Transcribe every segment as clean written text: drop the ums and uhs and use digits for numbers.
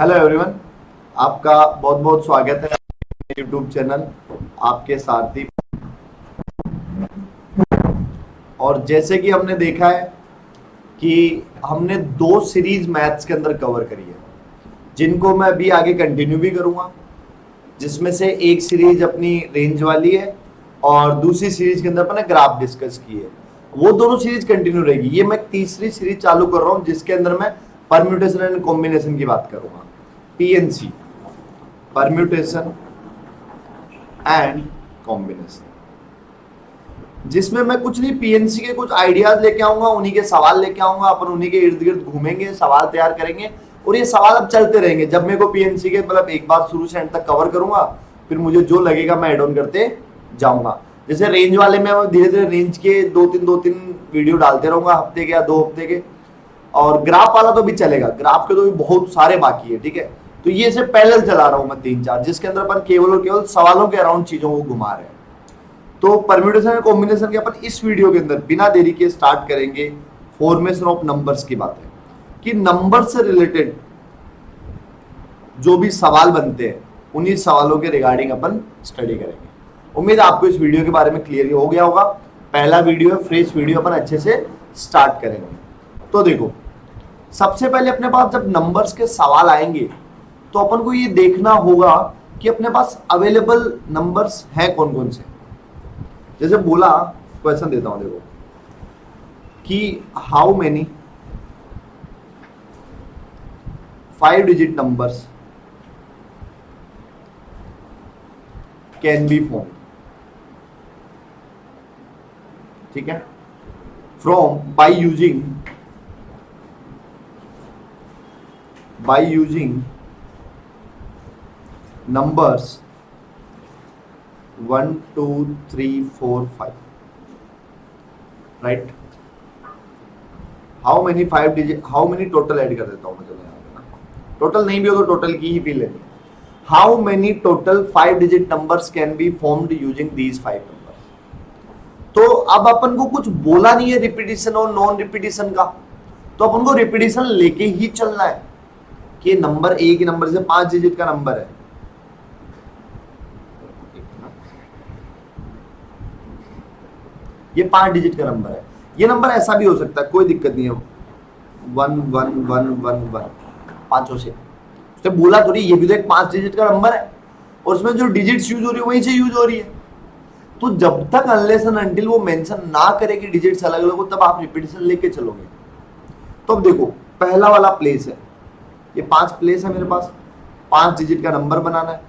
Hello everyone, आपका बहुत बहुत स्वागत है यूट्यूब चैनल आपके सारथी। और जैसे कि हमने देखा है कि हमने दो सीरीज मैथ्स के अंदर कवर करी है, जिनको मैं अभी आगे कंटिन्यू भी करूंगा, जिसमें से एक सीरीज अपनी रेंज वाली है और दूसरी सीरीज के अंदर अपने ग्राफ डिस्कस की है। वो दोनों सीरीज कंटिन्यू रहेगी। ये मैं तीसरी सीरीज चालू कर रहा हूं जिसके अंदर मैं परम्यूटेशन एंड कॉम्बिनेशन की बात करूंगा, पीएनसी, परम्यूटेशन एंड कॉम्बिनेशन, जिसमें मैं कुछ नहीं पीएनसी के कुछ आइडियाज लेके आऊंगा, उन्हीं के सवाल लेके आऊंगा, अपन उन्हीं के इर्द गिर्द घूमेंगे, सवाल तैयार करेंगे और ये सवाल अब चलते रहेंगे। जब मेरे को पीएनसी के मतलब एक बार शुरू से एंड तक कवर करूंगा, फिर मुझे जो लगेगा मैं एड ऑन करते जाऊंगा। जैसे रेंज वाले में मैं धीरे धीरे रेंज के दो तीन वीडियो डालते रहूंगा, हफ्ते के या 2 हफ्ते के। और ग्राफ वाला तो भी चलेगा, ग्राफ के तो भी बहुत सारे बाकी है, ठीक है। तो ये से पैरेलल चला रहा हूं मैं 3-4, जिसके अंदर अपन केवल और केवल सवालों के अराउंड चीजों को घुमा रहे हैं। तो परम्यूटेशन और कॉम्बिनेशन के अपन इस वीडियो के अंदर बिना देरी के स्टार्ट करेंगे फॉर्मेशन ऑफ नंबर्स की बातें, कि नंबर से रिलेटेड जो भी सवाल बनते हैं उन्हीं सवालों के रिगार्डिंग अपन स्टडी करेंगे। उम्मीद है आपको इस वीडियो के बारे में क्लियर हो गया होगा। पहला वीडियो है, फ्रेश वीडियो, अपन अच्छे से स्टार्ट करेंगे। तो देखो, सबसे पहले अपने पास जब नंबर्स के सवाल आएंगे तो अपन को ये देखना होगा कि अपने पास अवेलेबल नंबर्स हैं कौन कौन से। जैसे बोला, क्वेश्चन देता हूं, देखो कि how many 5 digit numbers can be form, ठीक है, from by using numbers 1 2 3 4 5, right? How many total add कर देता हूं मैं, चलो यहाँ पे टोटल नहीं भी हो तो टोटल की ही भी लेनी। How many total 5 digit numbers can be formed using these 5 numbers. तो अब अपन को कुछ बोला नहीं है रिपीटिशन और नॉन रिपीटिशन का, तो अपन को रिपीटिशन लेके ही चलना है कि नंबर एक ही नंबर से 5 डिजिट का नंबर है। ये 5 डिजिट का नंबर है। ये नंबर ऐसा भी हो सकता है, कोई दिक्कत नहीं है, 1 1 1 1 1 पांचों से। उसने बोला थोड़ी, ये भी तो एक 5 डिजिट का नंबर है और उसमें जो डिजिट्स यूज हो रही है वहीं से यूज हो रही है। तो जब तक अनलेस एंड अनटिल वो मेंशन ना करे कि डिजिट्स अलग अलग हो, तब आप रिपीटिशन लेके चलोगे। तो अब देखो, पहला वाला प्लेस है, ये 5 प्लेस है मेरे पास, 5 डिजिट का नंबर बनाना है।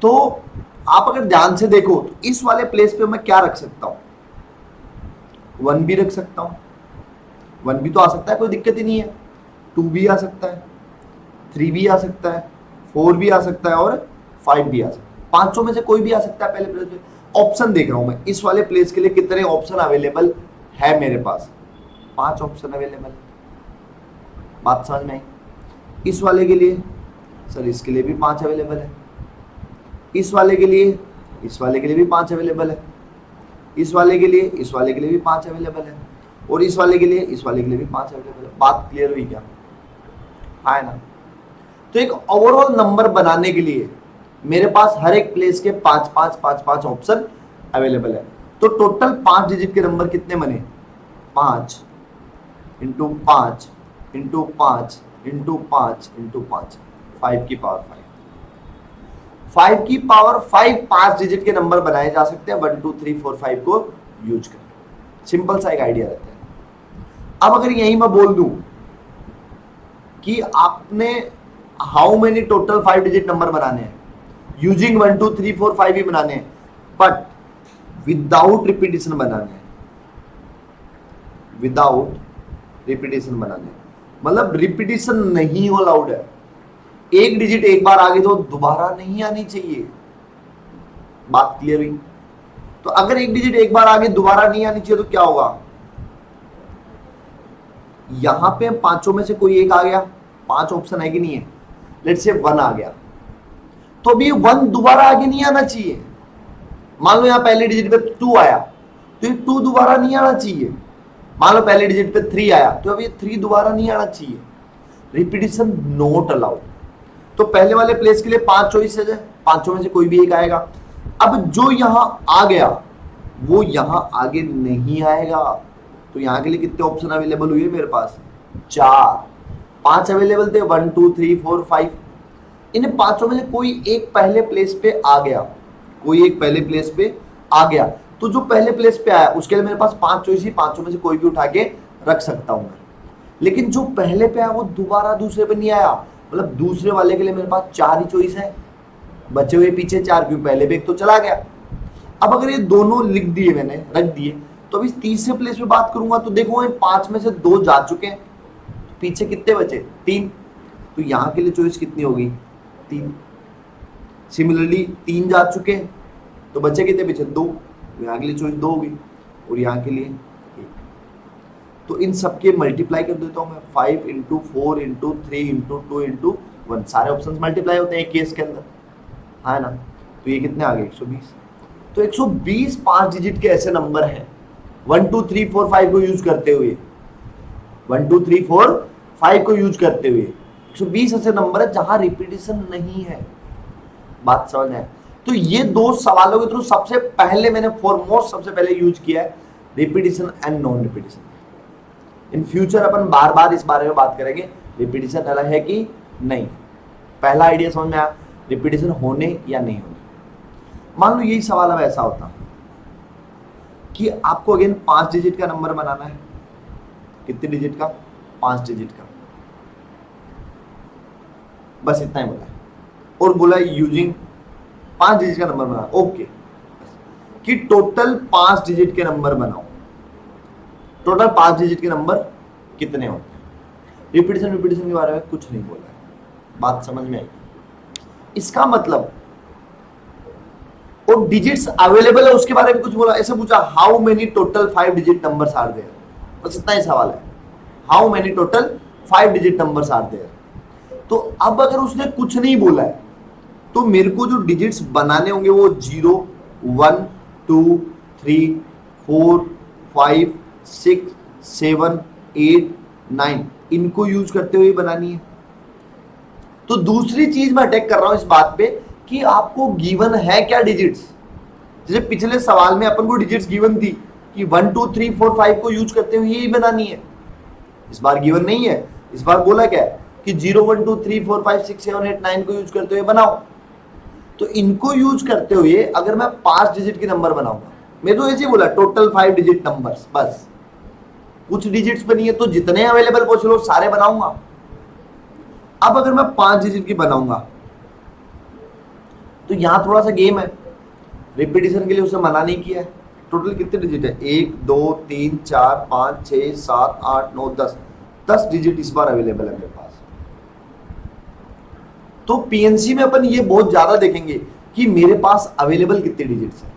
तो आप अगर ध्यान से देखो तो इस वाले प्लेस पे मैं क्या रख सकता हूं, 1 भी रख सकता हूं, 1 भी तो आ सकता है, कोई दिक्कत ही नहीं है। 2 भी आ सकता है, 3 भी आ सकता है, 4 भी आ सकता है और 5 भी आ सकता है। पांचों में से कोई भी आ सकता है। पहले प्लेस पे ऑप्शन देख रहा हूं मैं, इस वाले प्लेस के लिए कितने ऑप्शन अवेलेबल है मेरे पास। 5 ऑप्शन अवेलेबल, बात समझ में आई। इस वाले के लिए सर, इसके लिए भी 5 अवेलेबल है, इस वाले के लिए भी 5 अवेलेबल है, इस वाले के लिए भी 5 अवेलेबल है और इस वाले के लिए भी 5 अवेलेबल है। बात क्लियर हुई क्या? है ना? तो एक ओवरऑल नंबर बनाने के लिए मेरे पास हर एक प्लेस के 5 ऑप्शन अवेलेबल है। तो टोटल 5 डिजिट के नंबर कितने बने? 5 इंटू 5 इंटू 5 इंटू 5 इंटू 5, 5 की पावर 5 की पावर 5 डिजिट के नंबर बनाए जा सकते हैं 1 2 3 4 5 को यूज कर। सिंपल सा एक आइडिया रहता है। अब अगर यही मैं बोल दूं कि आपने how many total 5 digit number बनाने हैं यूजिंग 1 2 3 4 5 ही बनाने हैं, बट विदाउट रिपीटिशन बनाने हैं, विदाउट रिपीटिशन बनाने हैं, मतलब रिपीटिशन नहीं अलाउड है। एक डिजिट एक बार आगे तो दोबारा नहीं आनी चाहिए। बात क्लियर हुई? तो अगर एक डिजिट एक बार आगे दोबारा नहीं आनी चाहिए तो क्या होगा? यहां पे पांचों में से कोई एक आ गया, 5 ऑप्शन है कि नहीं है, लेट्स से 1 आ गया, तो अभी 1 दोबारा आगे नहीं आना चाहिए। मान लो यहां पहले डिजिट पे 2 आया तो ये 2 दोबारा नहीं आना चाहिए। मान लो पहले डिजिट पे 3 आया तो अब ये 3 दोबारा नहीं आना चाहिए। Repetition not allowed. तो पहले वाले प्लेस के लिए 5 चॉइसेस है, पांचों में से कोई भी एक आएगा। अब जो यहां आ गया वो यहां आगे नहीं आएगा, तो यहां के लिए कितने ऑप्शन अवेलेबल हुए मेरे पास? 4। 5 अवेलेबल थे, 1 2 3 4 5। इन पांचों में से कोई एक पहले प्लेस पे आ गया, कोई एक पहले प्लेस पे आ गया, तो जो पहले प्लेस पे आया उसके लिए मेरे पास 5 चॉइस ही, पांचों में से कोई भी उठा के रख सकता हूं मैं। लेकिन जो पहले पे आया वो दोबारा दूसरे पे नहीं आया, मतलब दूसरे वाले के लिए मेरे पास 4 ही चॉइस है, बचे हुए पीछे 4, क्यों पहले पे एक तो चला गया। अब अगर ये दोनों लिख दिए मैंने, रख दिए, तो अभी तीसरे प्लेस पे बात करूंगा तो देखो इन 5 में से 2 जा चुके हैं, पीछे कितने बचे? 3। तो यहां के लिए चॉइस कितनी होगी? 3। सिमिलरली 3 जा चुके हैं, तो बचे कितने पीछे? 2। यहाँ के लिए चॉइस 2 होगी और यहाँ के लिए 1। तो इन सबके मल्टीप्लाई कर देता हूँ मैं, 5 इंटू 4 इंटू 3 इंटू 2 इंटू 1, सारे ऑप्शंस मल्टीप्लाई होते हैं एक केस के अंदर, है ना। तो ये कितने आ गए? 120। तो 120 5 डिजिट के ऐसे नंबर हैं 1 2 3 4 5 को यूज करते हुए, 1 2 3 4 5 को यूज करते हुए 120 ऐसे नंबर है जहां रिपीटिशन नहीं है। बात समझ में आए? तो ये 2 सवालों के थ्रू सबसे पहले मैंने फॉरमोस्ट सबसे पहले यूज किया है repetition and non repetition. In future अपन बार बार इस बारे में बात करेंगे, रिपीटिशन अलग है कि नहीं। पहला आइडिया समझ में आया, रिपीटिशन होने या नहीं होने। मान लो यही सवाल अब ऐसा होता कि आपको अगेन 5 डिजिट का नंबर बनाना है। कितने डिजिट का? 5 डिजिट का। बस इतना ही बोला है, और बोला यूजिंग 5 डिजिट का नंबर बनाओ। ओके, कि टोटल 5 डिजिट के नंबर बनाओ। टोटल 5 डिजिट के नंबर कितने होते हैं? रिपीटिशन के बारे में कुछ नहीं बोला है, बात समझ में आई? इसका मतलब और डिजिट्स अवेलेबल है उसके बारे में कुछ बोला। ऐसे पूछा how many total 5 digit numbers are there, बस इतना ही सवाल है, how many total 5 digit numbers are there. तो अब अगर उसने कुछ नहीं बोला है तो मेरे को जो डिजिट्स बनाने होंगे वो 0 1 2 3 4 5 6 7 8 9 इनको यूज करते हुए बनानी है। तो दूसरी चीज मैं अटैक कर रहा हूं इस बात पे कि आपको गिवन है क्या डिजिट्स। जैसे पिछले सवाल में अपन को डिजिट्स गिवन थी कि 1 2 3 4 5 को यूज करते हुए यही बनानी है। इस बार गिवन नहीं है, इस बार बोला क्या है कि 0 1 2 3 4 5 6 7 8 9 को यूज करते हुए बनाओ। तो इनको यूज करते हुए अगर मैं 5 डिजिट के नंबर बनाऊंगा, मैं तो ऐसे बोला टोटल 5 डिजिट नंबर्स, बस कुछ डिजिट्स बनी है तो जितने अवेलेबल पहुंच लो सारे बनाऊंगा। अब अगर मैं 5 डिजिट की बनाऊंगा तो यहां थोड़ा सा गेम है, रिपीटिशन के लिए उसे मना नहीं किया है। टोटल कितने डिजिट है? 1 2 3 4 5 6 7 8 9 10 10 डिजिट इस बार अवेलेबल है मेरे पास। तो पीएनसी में अपन ये बहुत ज्यादा देखेंगे कि मेरे पास अवेलेबल कितने डिजिट्स हैं,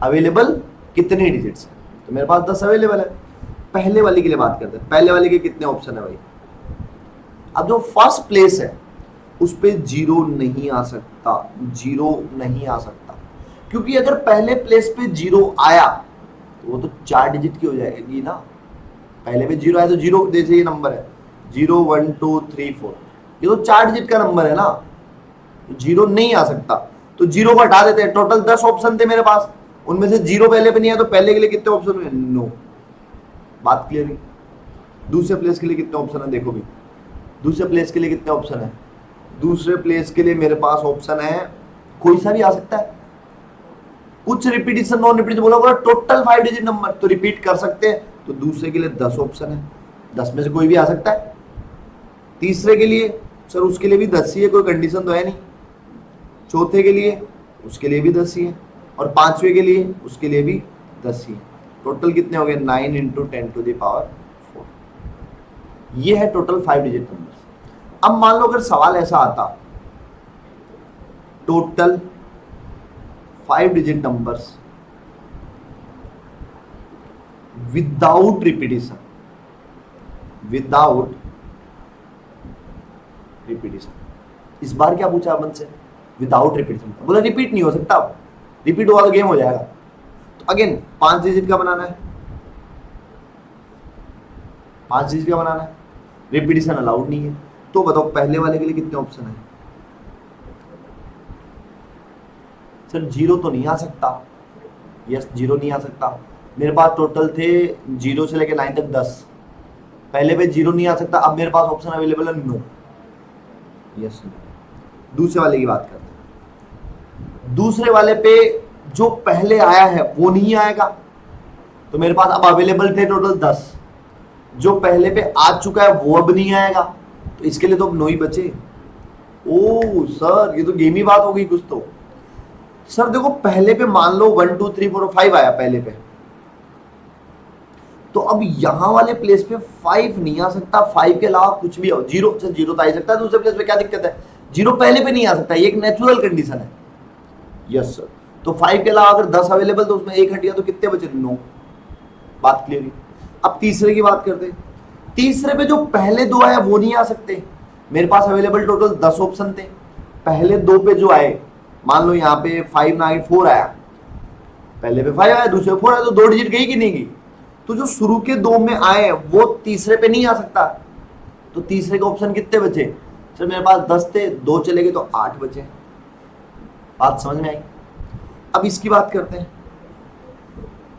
अवेलेबल कितने डिजिट्स हैं। तो मेरे पास 10 अवेलेबल है। पहले वाले के लिए बात करते हैं, पहले वाले के कितने ऑप्शन है भाई? अब जो फर्स्ट प्लेस है उस पे 0 नहीं आ सकता, 0 नहीं आ सकता, क्योंकि अगर पहले प्लेस पे 0 आया तो वो तो 4 डिजिट की हो जाएगी ना। पहले पे 0 आया तो 0 जैसे ये नंबर है 0 1 2 3 4, ये तो 4 डिजिट का नंबर है ना, तो 0 नहीं आ सकता। तो 0 को हटा देते हैं। टोटल 10 ऑप्शन थे मेरे पास, उनमें से 0 पहले पे नहीं है, तो पहले के लिए कितने ऑप्शन हुए? 9। बात क्लियर है? दूसरे प्लेस के लिए कितने ऑप्शन है? देखो भी, दूसरे प्लेस के लिए कितने ऑप्शन है? दूसरे प्लेस के लिए मेरे पास ऑप्शन है, कोई सा भी आ सकता है। कुछ रिपीटिशन नॉन रिपीटिशन बोला, टोटल 5 डिजिट नंबर तो रिपीट कर सकते हैं, तो दूसरे के लिए 10 ऑप्शन है, 10 में से कोई भी आ सकता है। तीसरे के लिए सर उसके लिए भी 10 ही है, कोई कंडीशन तो है नहीं। चौथे के लिए उसके लिए भी 10 ही है, और पांचवे के लिए उसके लिए भी 10 ही है। टोटल कितने हो गए? 9 इंटू 10 टू द पावर 4। ये है टोटल 5 डिजिट नंबर। अब मान लो अगर सवाल ऐसा आता, total 5 digit numbers without repetition, without repetition. इस बार क्या पूछा अपन से? Without repetition. बोला रिपीट नहीं हो सकता, अब रिपीट वाला गेम हो जाएगा। तो अगेन 5 डिजिट का बनाना है, 5 डिजिट का बनाना है, रिपीटिशन अलाउड नहीं है। तो बताओ पहले वाले के लिए कितने ऑप्शन है? सर जीरो तो नहीं आ सकता, यस जीरो नहीं आ सकता। मेरे पास टोटल थे 0 से लेकर 9 तक 10, पहले पे जीरो नहीं आ सकता। अब मेरे पास ऑप्शन अवेलेबल है नो, यस। दूसरे वाले की बात करते हैं। दूसरे वाले पे जो पहले आया है वो नहीं आएगा, तो मेरे पास अब अवेलेबल थे टोटल 10, जो पहले पे आ चुका है वो अब नहीं आएगा, तो इसके लिए तो अब नो ही बचे। ओ सर ये तो गेम ही बात हो गई कुछ तो। सर देखो पहले पे मान लो 1 2 3 4 5 आया पहले पे, तो अब यहां वाले प्लेस पे 5 नहीं आ सकता, 5 के अलावा कुछ भी हो, जीरो से जीरो तो आ ही सकता है दूसरे प्लेस पे, क्या दिक्कत है? जीरो पहले पे नहीं आ सकता, ये एक नेचुरल कंडीशन है, यस सर। तो 5 के अलावा अगर 10 अवेलेबल तो उसमें एक हटिया, तो कितने बचे? 9। बात क्लियर हुई। अब तीसरे की बात करते हैं। तीसरे पे जो पहले दो आए वो नहीं आ सकते। मेरे पास अवेलेबल टोटल 10 ऑप्शन थे, पहले दो पे जो आए, मान लो यहाँ पे 5 ना आए 4 आया, पहले पे 5 आया दूसरे पे 4 आया, तो 2 डिजिट गई कि नहीं गई? तो जो शुरू के दो में आए वो तीसरे पे नहीं आ सकता, तो तीसरे के ऑप्शन कितने बचे? सर मेरे पास 10 थे, 2 चले गए तो 8 बचे। बात समझ में आई? अब इसकी बात करते हैं।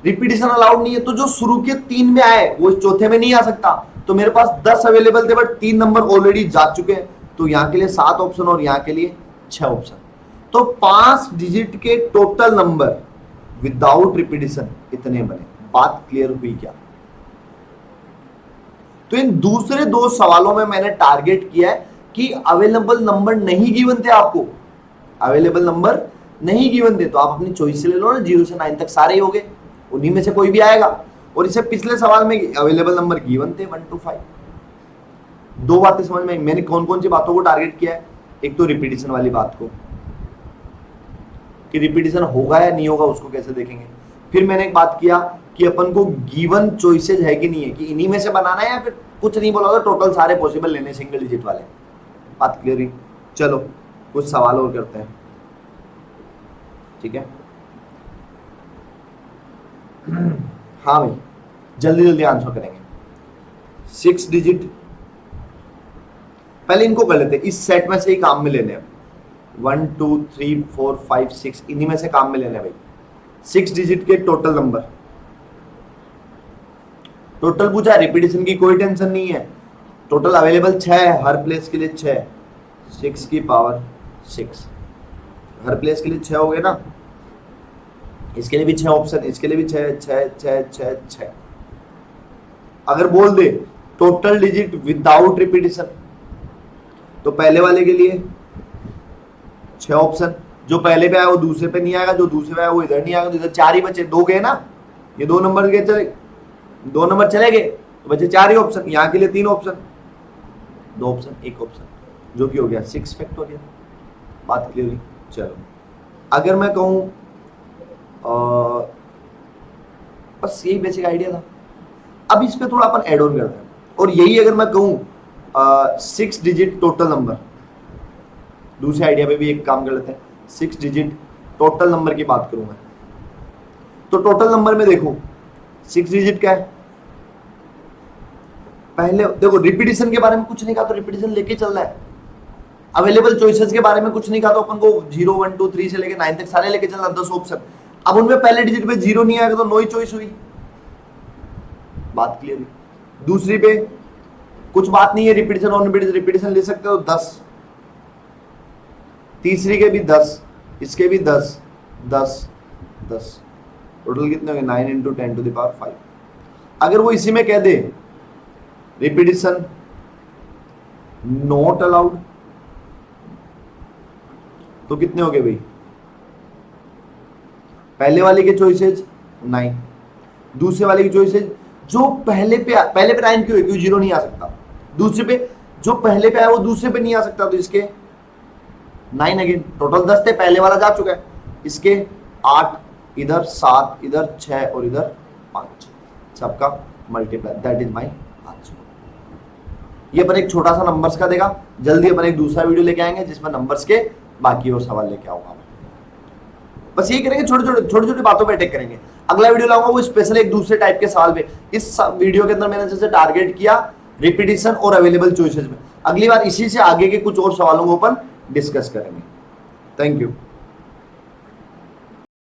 रिपीटिशन अलाउड नहीं है, तो जो शुरू के 3 में आए वो चौथे में नहीं आ सकता, तो मेरे पास 10 अवेलेबल थे बट 3 नंबर ऑलरेडी जा चुके हैं, तो यहां के लिए 7 ऑप्शन और यहां के लिए 6 ऑप्शन। तो 5 डिजिट के टोटल नंबर विदाउट रिपीटिशन इतने बने। बात क्लियर हुई क्या? तो इन दूसरे दो सवालों में मैंने टारगेट किया है कि अवेलेबल नंबर नहीं गिवन थे, आपको अवेलेबल नंबर नहीं गिवन थे, तो आप अपनी चॉइस से ले लो ना, 0 से 9 तक सारे ही हो गए, उन्हीं में से कोई भी आएगा। और इसे पिछले सवाल में अवेलेबल नंबर गिवन थे 1 to 5। दो बातें समझ में, मैंने कौन कौन सी बातों को टारगेट किया है। एक तो रिपीटिशन वाली बात को, कि रिपीटिशन होगा या नहीं होगा उसको कैसे देखेंगे। फिर मैंने एक बात किया कि अपन को गिवन चॉइसेस है कि नहीं है, कि इन्हीं में से बनाना है या फिर कुछ नहीं बोला, टोटल सारे पॉसिबल लेने सिंगल डिजिट वाले। बात क्लियर है? चलो कुछ सवाल और करते हैं, ठीक है? हाँ भाई जल्दी जल्दी आंसर करेंगे। 6 डिजिट पहले इनको कर लेते हैं, इस सेट में से ही काम में लेने हैं। 1 2 3 4 5 6 इन्हीं में से काम में लेने हैं भाई। 6 डिजिट के टोटल नंबर, टोटल पूछा है, रिपीटिशन की कोई टेंशन नहीं है। टोटल अवेलेबल 6 है, हर प्लेस के लिए 6, 6 की पावर 6, हर प्लेस के लिए 6 हो गए ना। इसके लिए भी 6 ऑप्शन, इसके लिए भी 6 6 6 6 6। अगर बोल दे टोटल डिजिट विदाउट रिपीटिशन, तो पहले वाले के लिए 6 ऑप्शन, जो पहले पे आया वो दूसरे पे नहीं आएगा, जो दूसरे पे आया वो इधर नहीं आएगा, तो इधर 4 ही बचे, 2 गए ना, ये 2 नंबर गए, चले 2 नंबर चले गए, तो बचे 4 ही ऑप्शन। यहाँ के लिए 3 ऑप्शन, 2 ऑप्शन 1 ऑप्शन, जो कि हो गया 6 फैक्टोरियल। बात क्लियर हुई? चलो अगर मैं कहूँ बस यही बेसिक आइडिया था। अब इस पे थोड़ा अपन एड ऑन करते हैं, और यही अगर मैं कहूँ 6 डिजिट टोटल नंबर, दूसरे आइडिया पे भी एक काम कर लेते हैं। 6 डिजिट टोटल नंबर की बात करूं मैं, तो टोटल नंबर में देखो 6 डिजिट क्या है। पहले देखो रिपीटिशन के बारे में कुछ नहीं कहा, तो रिपीटिशन लेके चल रहा है। अवेलेबल चॉइसेस के बारे में कुछ नहीं कहा, तो अपन को 0 1 2 3 से लेके 9 तक सारे लेके चलना, 10 ऑप्शन। अब उनमें पहले डिजिट पे 0 नहीं आएगा, तो नो ही चॉइस हुई। बात क्लियर हुई? दूसरी पे कुछ बात नहीं है, रिपीटिशन और रिपीटिशन ले सकते हो 10, तीसरी के भी 10, इसके भी 10 10 10, टोटल कितने हो गए? 9 × 10 to the power 5। अगर वो इसी में कह दे रिपीटिशन नॉट अलाउड, तो कितने हो गए भाई? पहले वाले के चॉइसेज 9, दूसरे वाले की चॉइसेज जो पहले पे 9 क्यों है? क्यों 0 नहीं आ सकता। दूसरे पे जो पहले पे आया वो दूसरे पे नहीं आ सकता, तो इसके 9 अगेन, टोटल 10 थे, पहले वाला जा चुका है। इसके 8, इधर 7, इधर 6 और इधर 5, सबका multiply, that is my answer. ये अपन एक छोटा सा नंबर्स का देगा, जल्दी अपन एक दूसरा वीडियो लेके आएंगे जिसमें नंबर्स के बाकी और सवाल लेके आऊंगा। बस यही करेंगे, छोटे छोटे बातों पे अटैक करेंगे। अगला वीडियो लाऊंगा वो स्पेशल एक दूसरे टाइप के सवाल पे। इस वीडियो के अंदर मैंने जैसे टारगेट किया रिपीटिशन और अवेलेबल चॉइसेस में। अगली बार इसी से आगे के कुछ और सवालों को अपन डिस्कस करेंगे। Thank you.